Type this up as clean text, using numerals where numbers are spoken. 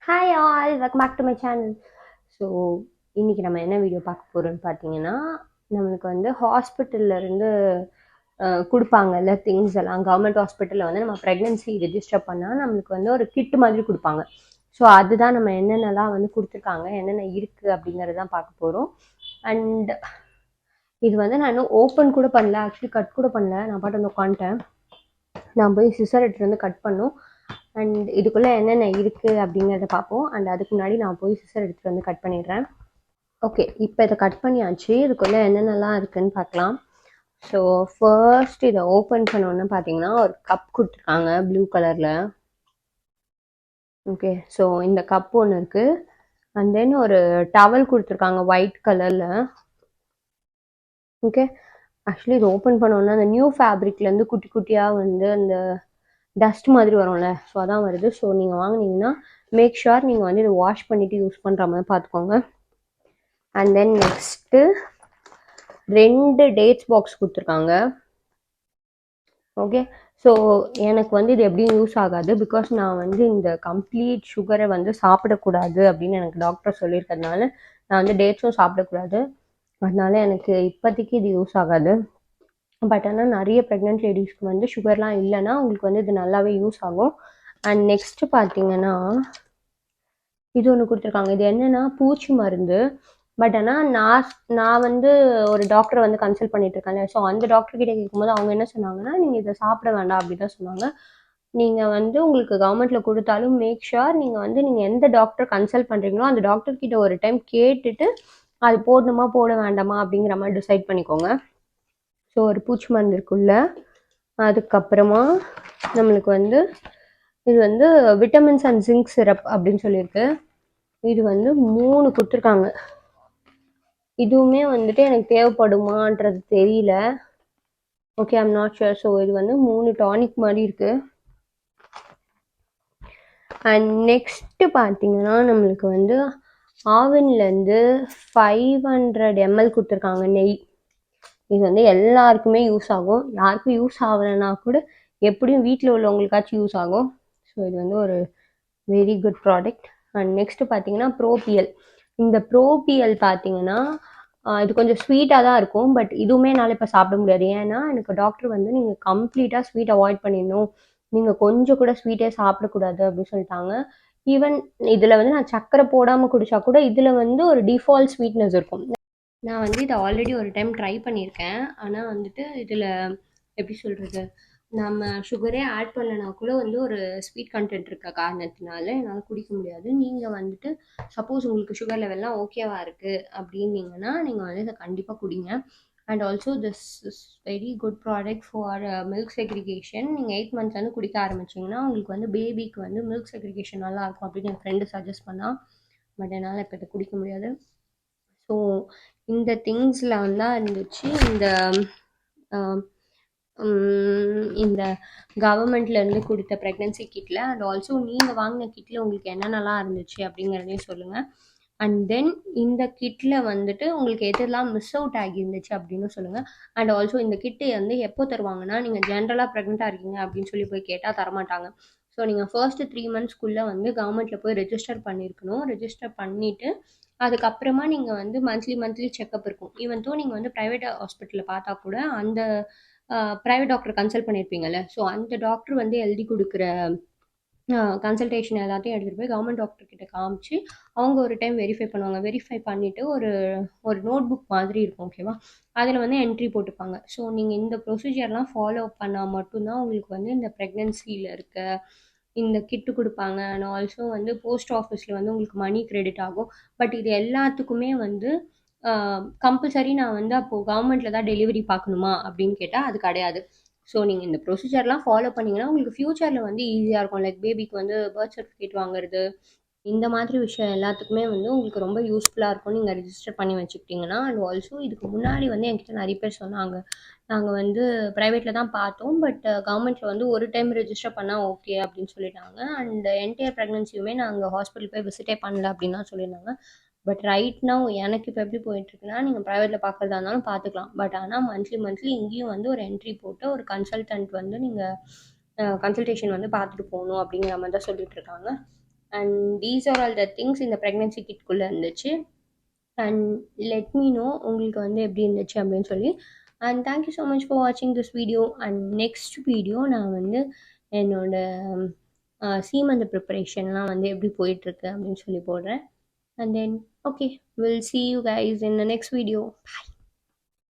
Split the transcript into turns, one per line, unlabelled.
Hi all welcome back to my channel. So இன்றைக்கி நம்ம என்ன வீடியோ பார்க்க போகிறோம்னு பார்த்தீங்கன்னா, நம்மளுக்கு வந்து ஹாஸ்பிட்டல்லேருந்து கொடுப்பாங்கல்ல திங்ஸ் எல்லாம். கவர்மெண்ட் ஹாஸ்பிட்டலில் வந்து நம்ம ப்ரெக்னென்சி ரிஜிஸ்டர் பண்ணால் நம்மளுக்கு வந்து ஒரு கிட் மாதிரி கொடுப்பாங்க. ஸோ அதுதான் நம்ம என்னென்னலாம் வந்து கொடுத்துருக்காங்க, என்னென்ன இருக்குது அப்படிங்கிறது தான் பார்க்க போகிறோம். அண்ட் இது வந்து நான் இன்னும் ஓப்பன் கூட பண்ணல, ஆக்சுவலி கட் கூட பண்ணல. நான் பாட்டு வந்து உட்காந்துட்டேன். நான் போய் சிசர் எடுத்துகிட்டு வந்து கட் பண்ணோம். அண்ட் இதுக்குள்ளே என்னென்ன இருக்குது அப்படிங்கிறத பார்ப்போம். அண்ட் அதுக்கு முன்னாடி நான் போய் சிசர் எடுத்துகிட்டு வந்து கட் பண்ணிடுறேன். ஓகே, இப்போ இதை கட் பண்ணியாச்சு. இதுக்குள்ளே என்னென்னலாம் இருக்குதுன்னு பார்க்கலாம். ஸோ ஃபர்ஸ்ட் இதை ஓப்பன் பண்ணோன்னு பார்த்தீங்கன்னா ஒரு கப் கொடுத்துருக்காங்க ப்ளூ கலரில். ஓகே, ஸோ இந்த கப் ஒன்று இருக்குது. அண்ட் தென் ஒரு டவல் கொடுத்துருக்காங்க ஒயிட் கலரில். ஓகே, ஆக்சுவலி இது ஓப்பன் பண்ணோன்னா அந்த நியூ ஃபேப்ரிக்லேருந்து குட்டி குட்டியாக வந்து அந்த டஸ்ட் மாதிரி வரும்ல, ஸோ அதான் வருது. ஸோ நீங்கள் வாங்கினீங்கன்னா மேக் ஷுர் நீங்கள் வந்து இதை வாஷ் பண்ணிவிட்டு யூஸ் பண்ணுற மாதிரி பார்த்துக்கோங்க. And then next 2 dates box கொடுத்துருக்காங்க. ஓகே, ஸோ எனக்கு வந்து இது எப்படியும் யூஸ் ஆகாது, பிகாஸ் நான் வந்து இந்த கம்ப்ளீட் சுகரை வந்து சாப்பிடக்கூடாது அப்படின்னு எனக்கு டாக்டர் சொல்லியிருக்கிறதுனால நான் வந்து டேட்ஸும் சாப்பிடக்கூடாது. அதனால எனக்கு இப்போதைக்கு இது யூஸ் ஆகாது. பட் ஆனால் நிறைய ப்ரெக்னென்ட் லேடிஸ்க்கு வந்து சுகர்லாம் இல்லைன்னா உங்களுக்கு வந்து இது நல்லாவே யூஸ் ஆகும். அண்ட் நெக்ஸ்ட்டு பார்த்தீங்கன்னா இது ஒன்று கொடுத்துருக்காங்க. இது என்னென்னா பூச்சி மருந்து. பட் ஆனால் நான் வந்து ஒரு டாக்டரை வந்து கன்சல்ட் பண்ணிட்டு இருக்கேன்ல, ஸோ அந்த டாக்டர்கிட்ட கேட்கும்போது அவங்க என்ன சொன்னாங்கன்னா, நீங்கள் இதை சாப்பிட வேண்டாம் அப்படி தான் சொன்னாங்க. நீங்கள் வந்து உங்களுக்கு கவர்மெண்ட்டில் கொடுத்தாலும் மேக் ஷுர் நீங்கள் எந்த டாக்டர் கன்சல்ட் பண்ணுறீங்களோ அந்த டாக்டர்கிட்ட ஒரு டைம் கேட்டுட்டு அது போடணுமா போட வேண்டாமா அப்படிங்கிற மாதிரி டிசைட் பண்ணிக்கோங்க. ஸோ ஒரு பூச்சி மருந்து இருக்குள்ள. அதுக்கப்புறமா நம்மளுக்கு வந்து இது வந்து விட்டமின்ஸ் அண்ட் ஜிங்க் சிரப் அப்படின்னு சொல்லியிருக்கு. இது வந்து 3 கொடுத்துருக்காங்க. இதுவுமே வந்துட்டு எனக்கு தேவைப்படுமான்றது தெரியல. Okay, I'm not sure. So இது வந்து 3 டானிக் மாதிரி இருக்குது. அண்ட் நெக்ஸ்ட்டு பார்த்தீங்கன்னா நம்மளுக்கு வந்து ஆவின்லேருந்து 500 ml கொடுத்துருக்காங்க நெய். இது வந்து எல்லாருக்குமே யூஸ் ஆகும். யாருக்கும் யூஸ் ஆகலைன்னா கூட எப்படியும் வீட்டில் உள்ளவங்களுக்காச்சும் யூஸ் ஆகும். ஸோ இது வந்து ஒரு very good product. And next பார்த்தீங்கன்னா ப்ரோபியல். இந்த ப்ரோபியல் பார்த்தீங்கன்னா இது கொஞ்சம் ஸ்வீட்டாக தான் இருக்கும். பட் இதுவுமே என்னால் இப்போ சாப்பிட முடியாது. ஏன்னா எனக்கு டாக்டர் வந்து நீங்கள் கம்ப்ளீட்டாக ஸ்வீட் அவாய்ட் பண்ணிடணும், நீங்கள் கொஞ்சம் கூட ஸ்வீட்டே சாப்பிடக்கூடாது அப்படின்னு சொல்லிட்டாங்க. ஈவன் இதில் வந்து நான் சர்க்கரை போடாமல் குடித்தா கூட இதில் வந்து ஒரு டிஃபால்ட் ஸ்வீட்னஸ் இருக்கும். நான் வந்து இதை ஆல்ரெடி ஒரு டைம் ட்ரை பண்ணியிருக்கேன். ஆனால் வந்துட்டு இதில் எப்படி சொல்கிறது, நம்ம சுகரே ஆட் பண்ணலைனா கூட வந்து ஒரு ஸ்வீட் கண்டென்ட் இருக்க காரணத்தினால என்னால் குடிக்க முடியாது. நீங்கள் வந்துட்டு சப்போஸ் உங்களுக்கு சுகர் லெவல்லாம் ஓகேவா இருக்குது அப்படின்னீங்கன்னா நீங்கள் வந்து இதை கண்டிப்பாக குடிங்க. And also this is very good product for milk segregation. நீங்கள் 8 மந்த்ஸ்லேருந்து குடிக்க ஆரம்பிச்சிங்கன்னா உங்களுக்கு வந்து பேபிக்கு வந்து மில்க் செக்ரிகேஷன் நல்லாயிருக்கும் அப்படின்னு என் ஃப்ரெண்டு சஜஸ்ட் பண்ணால். பட் என்னால் இப்போ இதை குடிக்க முடியாது. ஸோ இந்த திங்ஸ்லாம் தான் இருந்துச்சு இந்த கவர்மெண்ட்லேருந்து கொடுத்த ப்ரெக்னென்சி கிட்டில். அண்ட் ஆல்சோ நீங்கள் வாங்கின கிட்டில் உங்களுக்கு என்னென்னலாம் இருந்துச்சு அப்படிங்கிறதையும் சொல்லுங்கள். அண்ட் தென் இந்த கிட்டில் வந்துட்டு உங்களுக்கு எதெல்லாம் மிஸ் அவுட் ஆகியிருந்துச்சு அப்படின்னு சொல்லுங்கள். அண்ட் ஆல்சோ இந்த கிட்டு வந்து எப்போ தருவாங்கன்னா, நீங்கள் ஜென்ரலாக ப்ரெக்னெண்ட்டாக இருக்கீங்க அப்படின்னு சொல்லி போய் கேட்டால் தரமாட்டாங்க. ஸோ நீங்கள் ஃபர்ஸ்ட்டு 3 மந்த்ஸ்க்குள்ளே வந்து கவர்மெண்ட்டில் போய் ரெஜிஸ்டர் பண்ணியிருக்கணும். ரெஜிஸ்டர் பண்ணிவிட்டு அதுக்கப்புறமா நீங்கள் வந்து மந்த்லி செக்கப் இருக்கும். ஈவன் தோ நீங்கள் வந்து ப்ரைவேட் ஹாஸ்பிட்டலில் பார்த்தா கூட அந்த ப்ரைவேட் டாக்டர் கன்சல்ட் பண்ணியிருப்பீங்கள்ல, ஸோ அந்த டாக்டர் வந்து எழுதி கொடுக்குற கன்சல்டேஷன் எல்லாத்தையும் எடுத்துகிட்டு போய் கவர்மெண்ட் டாக்டர் கிட்ட காமிச்சு அவங்க ஒரு டைம் வெரிஃபை பண்ணுவாங்க. வெரிஃபை பண்ணிவிட்டு ஒரு நோட் புக் மாதிரி இருக்கும், ஓகேவா, அதில் வந்து என்ட்ரி போட்டுப்பாங்க. ஸோ நீங்கள் இந்த ப்ரொசீஜர்லாம் ஃபாலோ பண்ணால் மட்டும்தான் உங்களுக்கு வந்து இந்த ப்ரெக்னென்சியில் இருக்க இந்த கிட்டு கொடுப்பாங்க. அண்ட் ஆல்சோ வந்து போஸ்ட் ஆஃபீஸில் வந்து உங்களுக்கு மணி கிரெடிட் ஆகும். பட் இது எல்லாத்துக்குமே வந்து கம்பல்சரி நான் வந்து அப்போது கவர்மெண்ட்டில் தான் டெலிவரி பார்க்கணுமா அப்படின்னு கேட்டால் அது கிடையாது. ஸோ நீங்கள் இந்த ப்ரொசீஜர்லாம் ஃபாலோ பண்ணிங்கன்னா உங்களுக்கு ஃப்யூச்சரில் வந்து ஈஸியாக இருக்கும். லைக் பேபிக்கு வந்து பர்த் சர்டிஃபிகேட் வாங்குறது, இந்த மாதிரி விஷயம் எல்லாத்துக்குமே வந்து உங்களுக்கு ரொம்ப யூஸ்ஃபுல்லாக இருக்கும் நீங்கள் ரிஜிஸ்டர் பண்ணி வச்சுக்கிட்டிங்கன்னா. அண்ட் ஆல்சோ இதுக்கு முன்னாடி வந்து என்கிட்ட நிறைய பேர் சொன்னாங்க, நாங்கள் வந்து ப்ரைவேட்டில் தான் பார்த்தோம், பட் கவர்மெண்ட்டில் வந்து ஒரு டைம் ரெஜிஸ்டர் பண்ணால் ஓகே அப்படின்னு சொல்லிட்டாங்க. அண்ட் என்டையர் ப்ரெக்னன்சியுமே நாங்கள் ஹாஸ்பிட்டல் போய் விசிட்டே பண்ணல அப்படின்னு தான் சொல்லியிருந்தாங்க. பட் ரைட் நவ் எனக்கு இப்போ எப்படி போயிட்டுருக்குன்னா, நீங்கள் ப்ரைவேட்டில் பார்க்குறதா இருந்தாலும் பார்த்துக்கலாம். பட் ஆனால் மந்த்லி இங்கேயும் வந்து ஒரு என்ட்ரி போட்டு ஒரு கன்சல்டன்ட் வந்து நீங்கள் கன்சல்டேஷன் வந்து பார்த்துட்டு போகணும் அப்படிங்கிற மாதிரி தான் சொல்லிட்டு இருக்காங்க. And these are all the things இந்த ப்ரெக்னென்சி கிட்குள்ளே இருந்துச்சு. அண்ட் லெட் மீ நோ உங்களுக்கு வந்து எப்படி இருந்துச்சு அப்படின்னு சொல்லி. And thank you so much for வாட்சிங் this video. And next video நான் வந்து என்னோட சீமந்த ப்ரிப்பரேஷன்லாம் வந்து எப்படி போயிட்டுருக்கு அப்படின்னு சொல்லி போடுறேன். And then okay, will see you guys in the next video. Bye.